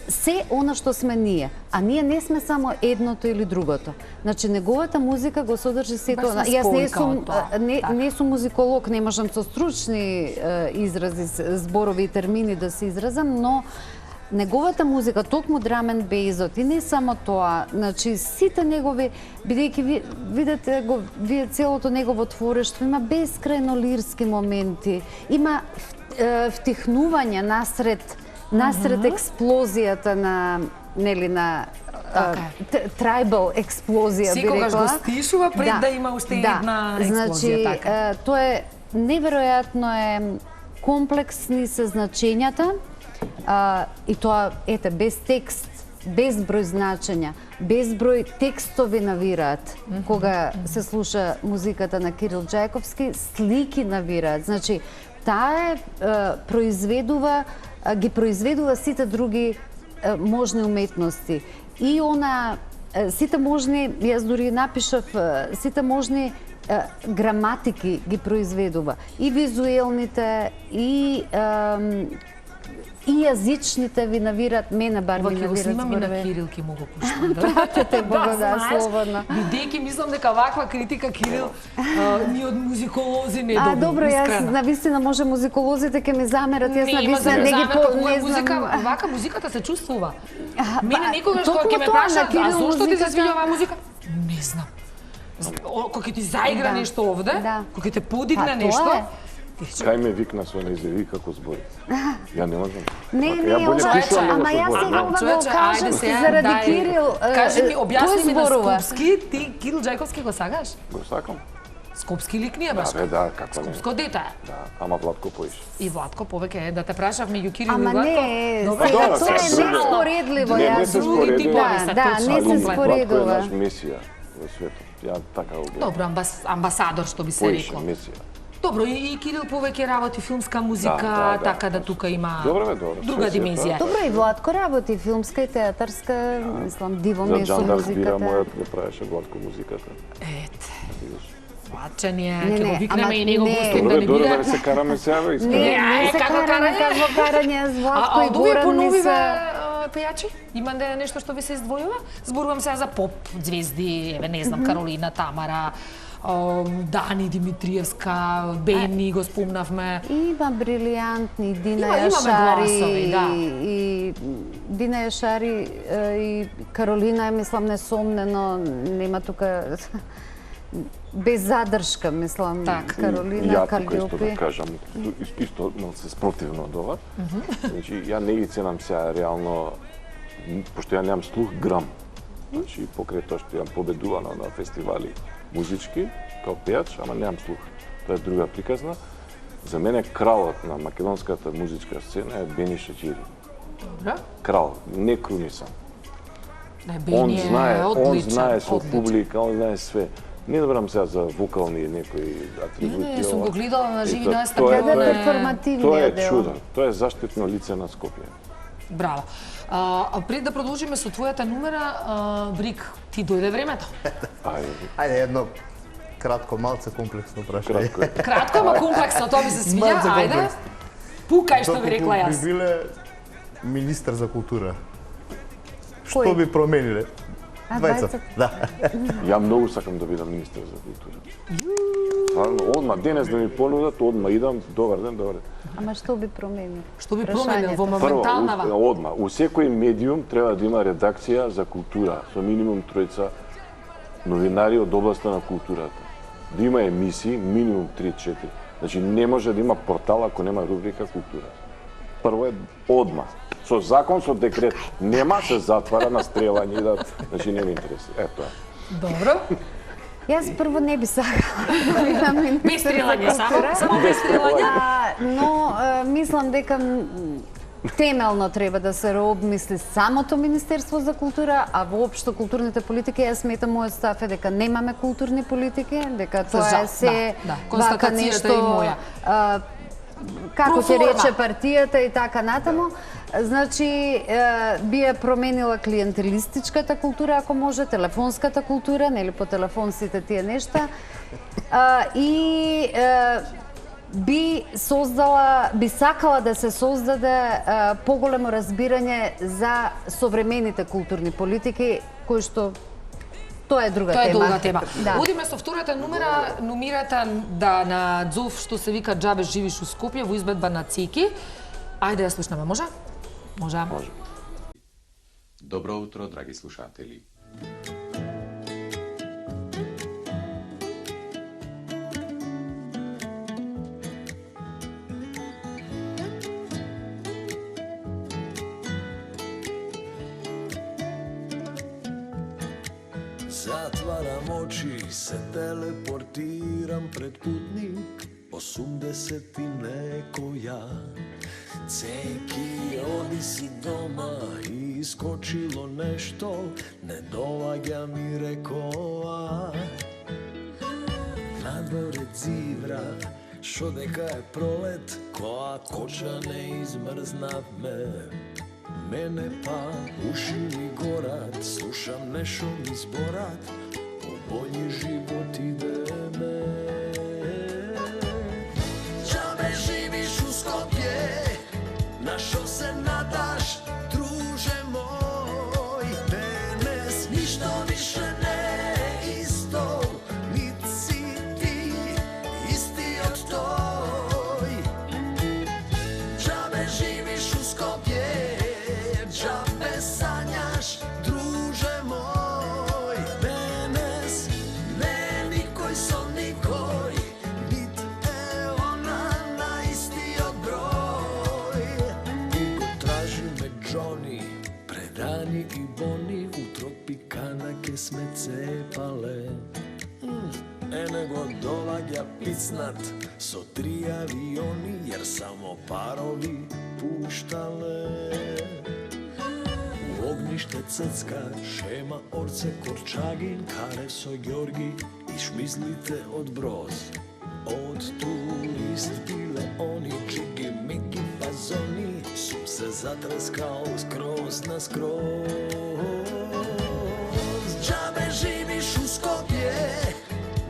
Се она што сме ние, а ние не сме само едното или другото. Значи неговата музика го содржи сето. Јас не сум музиколог, не можам со стручни изрази, зборови и термини да се изразам, но неговата музика, токму драм енд бейзот и не само тоа, значи сите негови, бидејќи видите го вие целото негово творештво, има бескрајно лирски моменти, има втихнување насред експлозијата на, нели, на трибал експлозија, би рекла. Секогаш го стишува пред да има уште една експлозија, така. Значи, тоа е неверојатно е комплексни се значењата и тоа, ете, без текст, без број значења, без број текстови навираат кога се слуша музиката на Кирил Џајковски, слики навираат. Значи, таа ги произведува сите други можни уметности. И она, сите можни, јас дури напишав, сите можни граматики ги произведува. И визуелните, и јазичните ви навират, мене бар ми навират зборови. Снимам и на Кирил ке му го пуштам. Пратете Бога, да, слободно. Бидејќи мислам дека ваква критика Кирил ни од музиколози не доби. Добро, јас навистина може музиколозите ке ми замерат, јас навистина не ги знам. Вака музиката се чувствува. Мене некогаш кога ќе ме прашаат, а зошто ти се свиѓа оваа музика? Не знам. Кога ќе ти заигра нешто овде, кога ќе те подигне нешто, Кај ме викна со нези како збори. Ја не можам. Не, ама јас сега ова го кажам заради Кирил. Кажи ми, објасни ми на скопски, ти Кирил Џајковски го сагаш? Го сакам. Скопски лик не е баш? Да, како не. Скопско дете е. Да, ама Владко поиш. И Владко повеќе е, да те прашав меѓу Кирил и Владко. Ама не, тоа е неспоредливо. Не се споредува. Да, не се споредува. Владко е наш месија во светот. Ја така го гледам. Добро, амбасадор, што би се рекло. Поише месија. Добро, и Кирил повеќе работи филмска музика, така да тука има друга димenzија. Добро, и Владко работи филмска и театарска, мислам, диво ми е со музиката. За Джандар збира мојот го правеше Владко музиката. Ете. Владчање, ќе го викнеме и него гостин да не биде. Добро, да се караме сега, Не се караме како карање с Владко и Горан не се... пејачи? Има нешто што ви се издвојува? Зборувам сега за поп звезди, еве не знам, Каролина, Тамара, Дани Димитриевска, Бени го спомнавме. Има брилијантни Дина Јашари, и Дина Јашари и Каролина, мислам, несомнено, нема тука без задршка, мислам, Каролина, Калјопи. Ја тука исто да кажам, исто се спротивно од ова. Значи, ја не ги ценам сега реално, пошто ја немам слух грам. Значи, покрај тоа што јам победувано на фестивали музички, као пејач, ама немам слух. Тоа е друга приказна. За мене кралот на македонската музичка сцена е Бени Шеќири. Добра. Крал, не Крунисан. Бени е одличен. Он знае со публика, он знае све. Не добрам сега за вокални некои атрибути. Не, сум го гледала на живи настапи. Тоа е Тоа е перформативниот дел. чудо. Тоа е заштитно лице на Скопје. Браво. Пред да продолжиме со твојата номера, Брик, ти дојде времето. Ајде, едно кратко, малце комплексно прашање. Кратко, ама комплексно, тоа ми се свиѓа. Малце Ајде. комплексно. Пукај што би рекла Доколку јас. би биле министар за култура, што Кој? би промениле? Двајца. Да. Ја многу сакам да бидам министер за култура. Одма, денес да ми понудат, одма идам, добар ден, добар ден. Ама што би променил? Што би променил во Прво, моменталнава? одма, у секој медиум треба да има редакција за култура, со минимум 3 новинари од областа на културата. Да има емисии, минимум 3-4. Значи, не може да има портал ако нема рубрика култура. Прво е одма. Со закон, со декрет. Нема, се затвара на стрелање и да... Значи, не ми интереси. Ето е. Добро. Јас прво не би сакала да бидам министер Без за стрелање, култура. само без стрелање. Но мислам дека темелно треба да се обмисли самото Министерство за култура, а воопшто културните политики, јас сметам, мојот став е дека немаме културни политики, дека тоа е се да, вака констатацијата нешто е и моја. како ќе Проформа. рече партијата и така натаму. Значи, би ја променила клиентелистичката култура, ако може, телефонската култура, нели по телефон сите тие нешта. И би сакала да се создаде поголемо разбирање за современите културни политики, кои што тоа е друга Тоа е тема. долга тема. Да. Одиме со втората номера, номирата на Дзов, што се вика Џабе живиш у Скопје, во избедба на Цики. Ајде ја слушнеме, може? Може. Добро утро, драги слушатели. Затварам очи, се телепортирам пред путник 80 и некоја. Цеки, оди си дома и искочило нешто, не доаѓа ми рекоа. Надворе цивра, шо дека е пролет, која коча не измрзнавме. Мене па уши ми горат, слушам нешто ми зборат, по бољи живот идеме. Џабе живиш у Скопје, на шо се надаш, друже мој, денес ништо више не е исто, нит си ти истиот тој. Џабе живиш у Скопје, џабе сањаш, друже мој, денес не е никој со никој, нит е она на истиот број. И го тражиме Џони, предани и бони, у Тропикана ке сме цепале. Ене го доаѓа пицнат со 3 авиони, јер само парови пуштале. У огниште ццка, шема, орце, корчагин, карев со Ѓорги и шмизлите од Броз. Од турист биле они джиги, миги, фазони, сум се затрескал скроз на скроз. Џабе живиш у Скопје,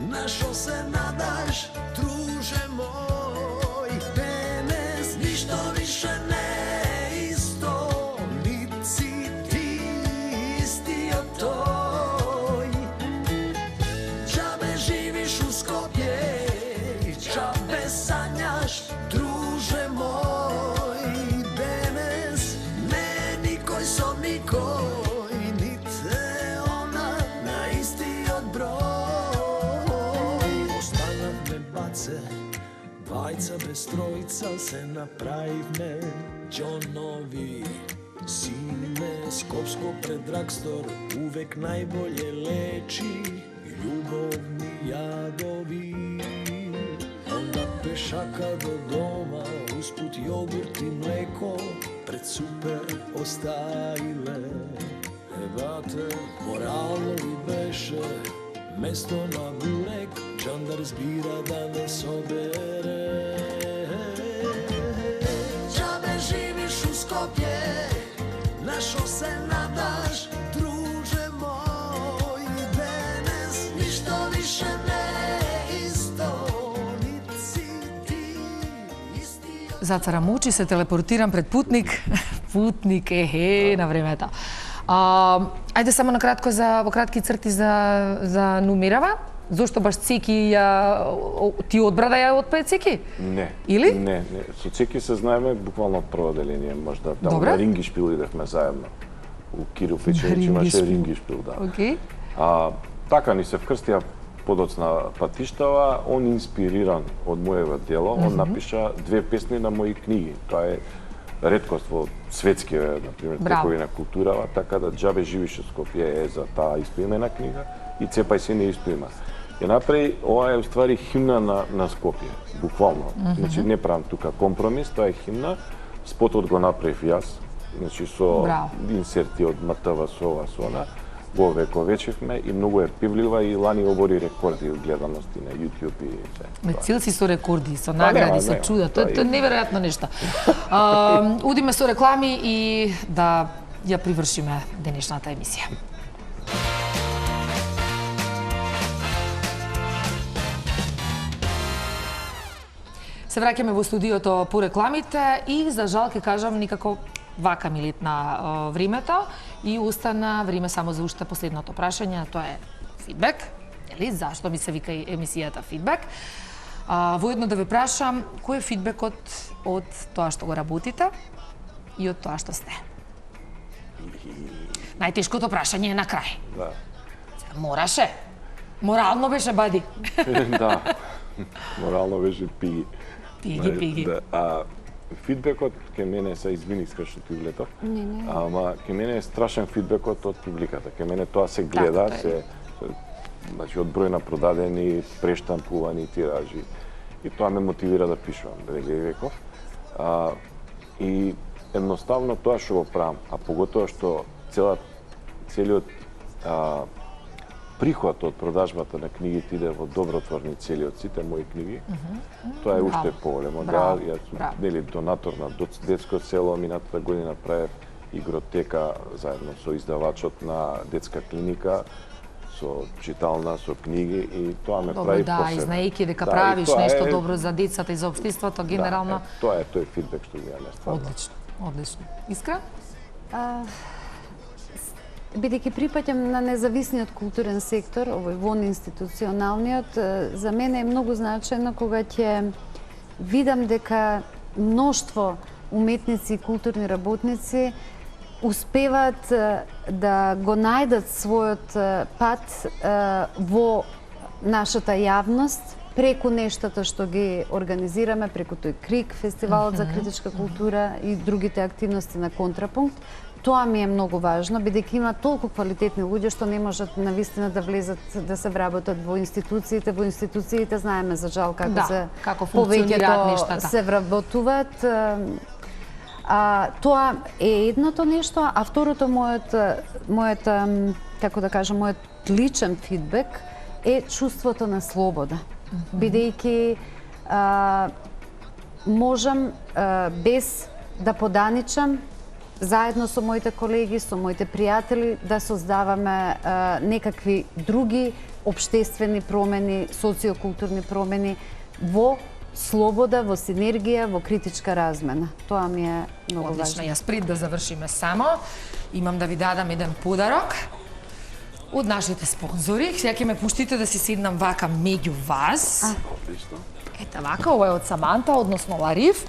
на шо се надаш, друже мој, денес ништо више не е исто, нит си ти истиот тој. Џабе живиш у Скопје, џабе сањаш, друже мој, денес не е никој со никој, нит е она на истиот број. Останавме баце, двајца без тројца, се направивме џонови. Сине, Скопско пред драгстор, увек најболje лечи љубовни јадови. Онда пешака до дома, успут јогурт и млеко, пред супер остаиле. Ебате, морално ли беше, место на бурек, джандар збира да не собере. Джабе живиш у Скопје, на шо се надаш, друже мој, денес ништо више не исто, нит си ти исти. Затварам очи, се телепортирам пред путник. Путник, на времето. Ајде само на кратко во кратки црти за Нумирава. Зошто баш Цеки ти одбра да ја отпее Цеки? Не. Или? Не. Со Цеки се знаеме буквално од прво деление, можда таму Добре. на Рингишпил идевме заедно. У Кирил Фечевич имаше Рингишпил, да. Окей. Така ни се вкрстија подоцна патиштава, он инспириран од моето дело, он напиша 2 песни на мои книги. Тоа е реткост во светските, например, текови на културава, така да Джабе живиш у Скопје е за таа испоимена книга и Цепај се не испоима. Ја направи, ова е уствари химна на Скопје, буквално. Значи не правам тука компромис, тоа е химна. Спотот го направив јас, значи со инсерти од МТВ, со ова, со она. Го вековечевме и многу е пивлива и лани обори рекорди од гледаности на YouTube и се. Цел си со рекорди, со награди, со чуда. Тоа е неверојатно нешто. Удиме со реклами и да ја привршиме денешната емисија. Се враќаме во студиото по рекламите и за жал ќе кажам никако вака ми летна времето и остана време само за уште последното прашање, тоа е фидбек, или зашто ми се вика емисијата фидбек. Воедно да ве прашам, кој е фидбекот од тоа што го работите и од тоа што сте? Најтешкото прашање е на крај. Да. Мораше. Морално беше, бади. Да. Морално беше пиги. Пиги. Фидбекот ке мене се извини што ти влетов. Ама ке мене е страшен фидбекот од публиката. Ке мене тоа се гледа, значи од број на продадени, прештампувани тиражи. И тоа ме мотивира да пишувам, веќе веков. И едноставно тоа што го правам, а поготоа што целиот приход од продажбата на книгите иде во добротворни цели од сите мои книги. Тоа е уште поголемо. Да, јас сум донатор на детско село, минатата година правев игротека заедно со издавачот на детска клиника, со читална, со книги и тоа ме прави посебно. Да, и знаејќи дека правиш нешто добро за децата и за општеството генерално. Тоа е тој фидбек што ми ја стварно. Одлично. Искра? Бидејќи припаѓам на независниот културен сектор, овој вон институционалниот, за мене е многу значајно кога ќе видам дека мноштво уметници и културни работници успеваат да го најдат својот пат во нашата јавност, преку нештата што ги организираме, преку тој КРИК, фестивалот за критичка култура и другите активности на Контрапункт. Тоа ми е многу важно, бидејќи има толку квалитетни луѓе што не можат навистина да влезат, да се вработат во институциите. Во институциите знаеме за жал како функционираат нештата. Се вработуваат. Тоа е едното нешто, а второто мојот како да кажам, мојот личен фидбек е чувството на слобода. Бидејќи можам без да поданичам, заедно со моите колеги, со моите пријатели, да создаваме некакви други општествени промени, социокултурни промени во слобода, во синергија, во критичка размена. Тоа ми е многу важно. Одлично, јас пред да завршиме само, имам да ви дадам еден подарок од нашите спонзори. Сега ќе ме пуштите да си седнам вака меѓу вас. Одлично. Ете вака, ова е од Саманта, односно Лариф.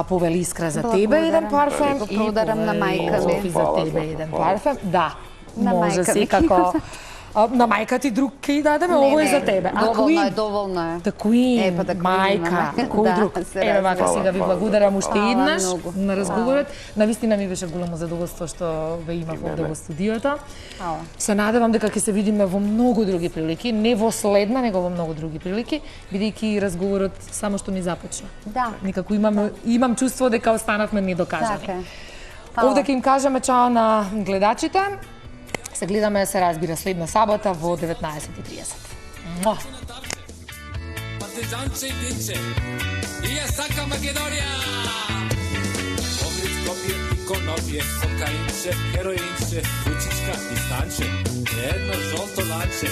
Повели Искра за тебе еден парфем и подарам на мајка ми. Софи за тебе еден парфем. Да, на може мајка секако. На мајка ти друг ќе даде, ово е за тебе. Доволно е, доволно е. The Queen, мајка, кој друг? Еве вака сега ви благодарам уште еднаш на разговорот. Навистина ми беше големо задоволство што ве имав овде во студиото. Се надевам дека ќе се видиме во многу други прилики, не во следна, него во многу други прилики, бидејќи разговорот само што ни започна. Да. Никако имам чувство дека останавме недокажани. Така. Овде ќе им кажеме чао на гледачите. Се гледаме, се разбира, следна сабота во 19:30. Муа! Партизанче и динче, и ја сака Македонија! Огриц, копие и конопие, кокаинче, хероинче, кучичка и станче, едно жолто ланче.